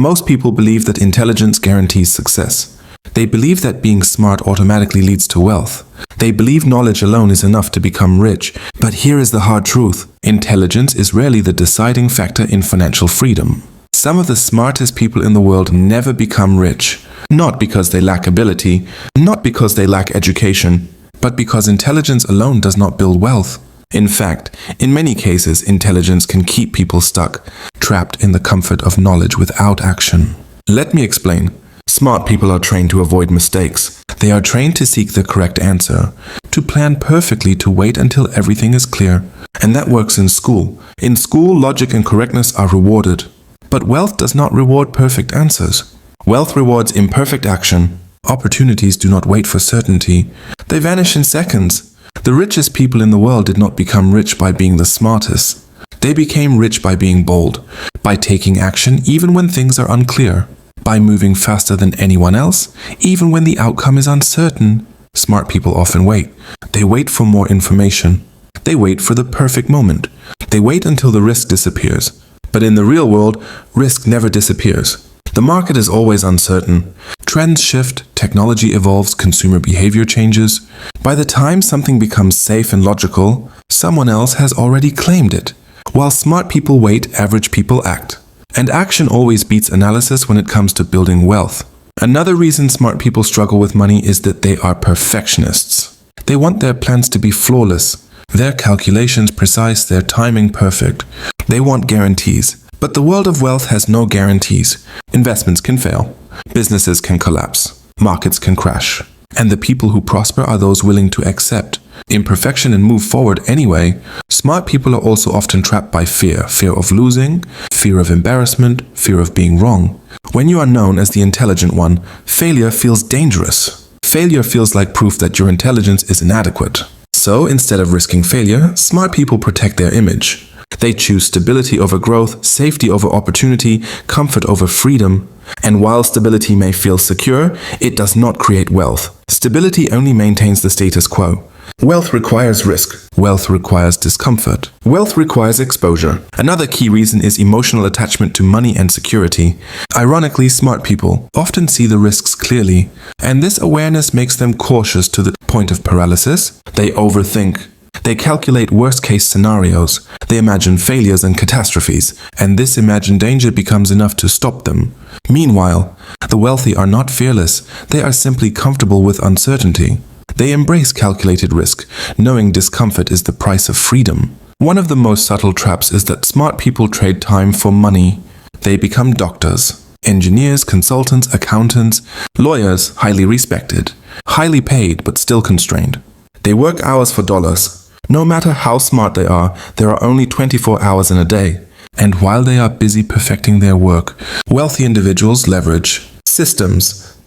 Most people believe that intelligence guarantees success. They believe that being smart automatically leads to wealth. They believe knowledge alone is enough to become rich. But here is the hard truth. Intelligence is rarely the deciding factor in financial freedom. Some of the smartest people in the world never become rich. Not because they lack ability, not because they lack education, but because intelligence alone does not build wealth. In fact, in many cases, intelligence can keep people stuck, trapped in the comfort of knowledge without action. Let me explain. Smart people are trained to avoid mistakes. They are trained to seek the correct answer, to plan perfectly, to wait until everything is clear. And that works in school. In school, logic and correctness are rewarded. But wealth does not reward perfect answers. Wealth rewards imperfect action. Opportunities do not wait for certainty. They vanish in seconds. The richest people in the world did not become rich by being the smartest. They became rich by being bold, by taking action even when things are unclear, by moving faster than anyone else, even when the outcome is uncertain. Smart people often wait. They wait for more information. They wait for the perfect moment. They wait until the risk disappears. But in the real world, risk never disappears. The market is always uncertain. Trends shift, technology evolves, consumer behavior changes. By the time something becomes safe and logical, someone else has already claimed it. While smart people wait, average people act. And action always beats analysis when it comes to building wealth. Another reason smart people struggle with money is that they are perfectionists. They want their plans to be flawless, their calculations precise, their timing perfect. They want guarantees. But the world of wealth has no guarantees. Investments can fail. Businesses can collapse. Markets can crash. And the people who prosper are those willing to accept imperfection and move forward anyway. Smart people are also often trapped by fear. Fear of losing, fear of embarrassment, fear of being wrong. When you are known as the intelligent one, failure feels dangerous. Failure feels like proof that your intelligence is inadequate. So instead of risking failure, smart people protect their image. They choose stability over growth, safety over opportunity, comfort over freedom. And while stability may feel secure, it does not create wealth. Stability only maintains the status quo. Wealth requires risk. Wealth requires discomfort. Wealth requires exposure. Another key reason is emotional attachment to money and security. Ironically, smart people often see the risks clearly, and this awareness makes them cautious to the point of paralysis. They overthink. They calculate worst-case scenarios. They imagine failures and catastrophes, and this imagined danger becomes enough to stop them. Meanwhile, the wealthy are not fearless. They are simply comfortable with uncertainty. They embrace calculated risk, knowing discomfort is the price of freedom. One of the most subtle traps is that smart people trade time for money. They become doctors, engineers, consultants, accountants, lawyers, highly respected, highly paid but still constrained. They work hours for dollars. No matter how smart they are, there are only 24 hours in a day. And while they are busy perfecting their work, wealthy individuals leverage systems,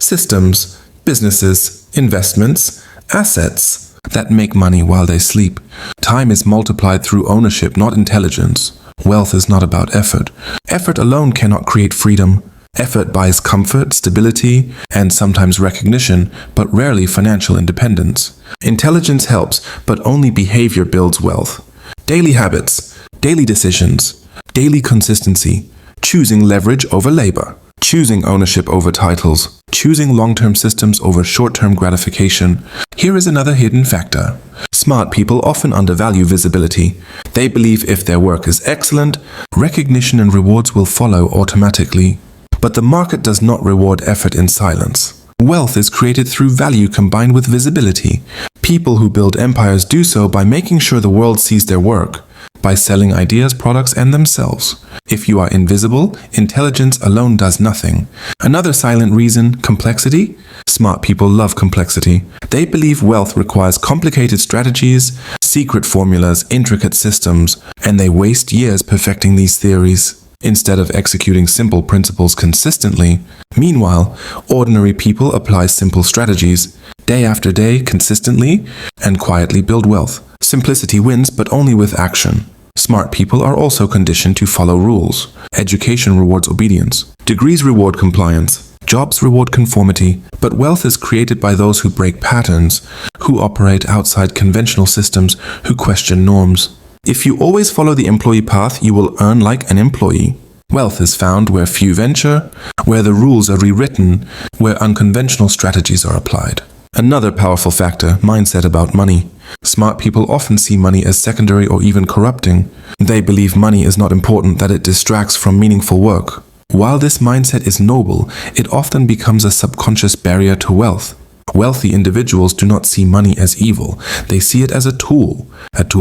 businesses, investments, assets that make money while they sleep. Time is multiplied through ownership, not intelligence. Wealth is not about effort. Effort alone cannot create freedom. Effort buys comfort, stability, and sometimes recognition, but rarely financial independence. Intelligence helps, but only behavior builds wealth. Daily habits, daily decisions, daily consistency, choosing leverage over labor, choosing ownership over titles, choosing long-term systems over short-term gratification. Here is another hidden factor. Smart people often undervalue visibility. They believe if their work is excellent, recognition and rewards will follow automatically. But the market does not reward effort in silence. Wealth is created through value combined with visibility. People who build empires do so by making sure the world sees their work, by selling ideas, products, and themselves. If you are invisible, intelligence alone does nothing. Another silent reason, complexity. Smart people love complexity. They believe wealth requires complicated strategies, secret formulas, intricate systems, and they waste years perfecting these theories instead of executing simple principles consistently. Meanwhile, ordinary people apply simple strategies, day after day, consistently, and quietly build wealth. Simplicity wins, but only with action. Smart people are also conditioned to follow rules. Education rewards obedience. Degrees reward compliance. Jobs reward conformity. But wealth is created by those who break patterns, who operate outside conventional systems, who question norms. If you always follow the employee path, you will earn like an employee. Wealth is found where few venture, where the rules are rewritten, where unconventional strategies are applied. Another powerful factor, mindset about money. Smart people often see money as secondary or even corrupting. They believe money is not important, that it distracts from meaningful work. While this mindset is noble, it often becomes a subconscious barrier to wealth. Wealthy individuals do not see money as evil. They see it as a tool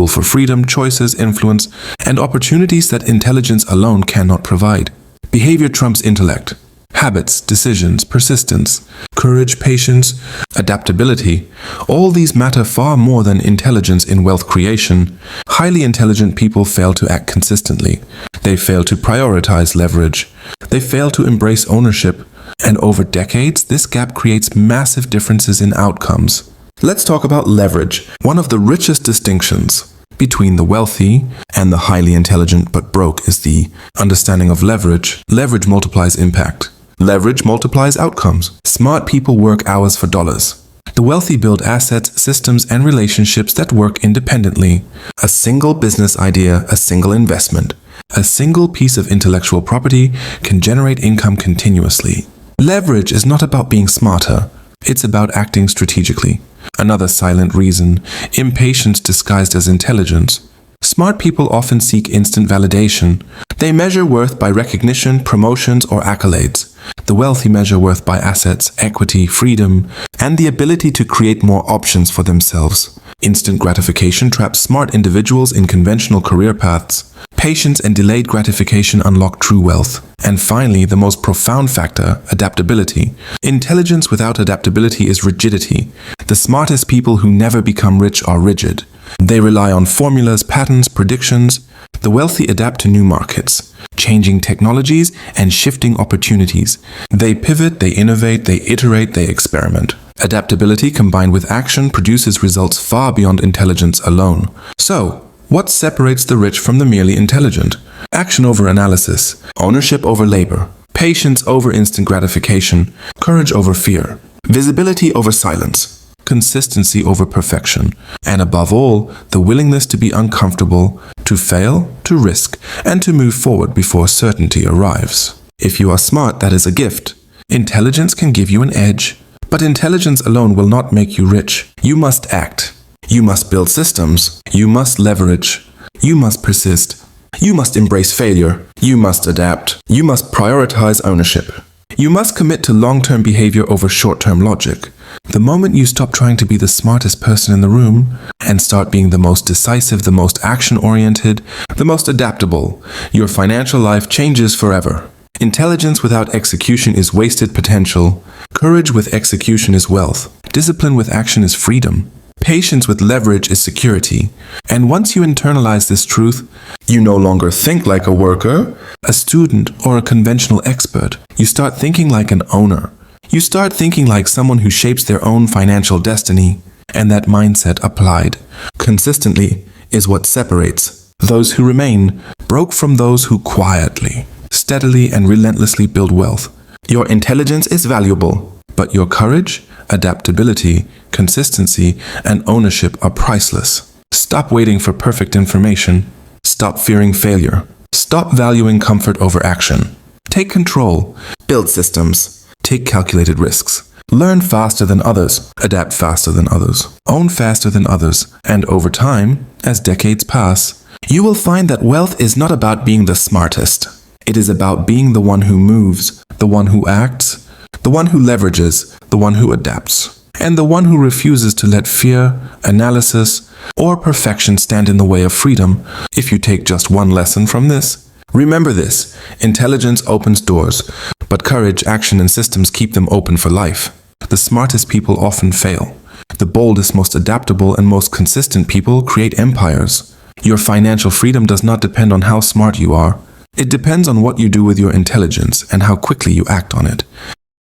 for freedom, choices, influence, and opportunities that intelligence alone cannot provide. Behavior trumps intellect. Habits, decisions, persistence, courage, patience, adaptability, all these matter far more than intelligence in wealth creation. Highly intelligent people fail to act consistently. They fail to prioritize leverage. They fail to embrace ownership. And over decades, this gap creates massive differences in outcomes. Let's talk about leverage, one of the richest distinctions between the wealthy and the highly intelligent but broke is the understanding of leverage. Leverage multiplies impact. Leverage multiplies outcomes. Smart people work hours for dollars. The wealthy build assets, systems, and relationships that work independently. A single business idea, a single investment, a single piece of intellectual property can generate income continuously. Leverage is not about being smarter. It's about acting strategically. Another silent reason, impatience disguised as intelligence. Smart people often seek instant validation. They measure worth by recognition, promotions, or accolades. The wealthy measure worth by assets, equity, freedom, and the ability to create more options for themselves. Instant gratification traps smart individuals in conventional career paths. Patience and delayed gratification unlock true wealth. And finally, the most profound factor, adaptability. Intelligence without adaptability is rigidity. The smartest people who never become rich are rigid. They rely on formulas, patterns, predictions. The wealthy adapt to new markets, changing technologies and shifting opportunities. They pivot, they innovate, they iterate, they experiment. Adaptability combined with action produces results far beyond intelligence alone. So, what separates the rich from the merely intelligent? Action over analysis, ownership over labor, patience over instant gratification, courage over fear, visibility over silence, consistency over perfection, and above all, the willingness to be uncomfortable, to fail, to risk, and to move forward before certainty arrives. If you are smart, that is a gift. Intelligence can give you an edge, but intelligence alone will not make you rich. You must act. You must build systems. You must leverage. You must persist. You must embrace failure. You must adapt. You must prioritize ownership. You must commit to long-term behavior over short-term logic. The moment you stop trying to be the smartest person in the room and start being the most decisive, the most action-oriented, the most adaptable, your financial life changes forever. Intelligence without execution is wasted potential. Courage with execution is wealth. Discipline with action is freedom. Patience with leverage is security. And once you internalize this truth, you no longer think like a worker, a student, or a conventional expert. You start thinking like an owner. You start thinking like someone who shapes their own financial destiny. And that mindset applied consistently is what separates those who remain broke from those who quietly, steadily, and relentlessly build wealth. Your intelligence is valuable, but your courage, adaptability, consistency, and ownership are priceless. Stop waiting for perfect information. Stop fearing failure. Stop valuing comfort over action. Take control. Build systems. Take calculated risks. Learn faster than others. Adapt faster than others. Own faster than others. And over time, as decades pass, you will find that wealth is not about being the smartest. It is about being the one who moves, the one who acts, the one who leverages, the one who adapts, and the one who refuses to let fear, analysis, or perfection stand in the way of freedom. If you take just one lesson from this, remember this: intelligence opens doors, but courage, action, and systems keep them open for life. The smartest people often fail. The boldest, most adaptable, and most consistent people create empires. Your financial freedom does not depend on how smart you are. It depends on what you do with your intelligence and how quickly you act on it.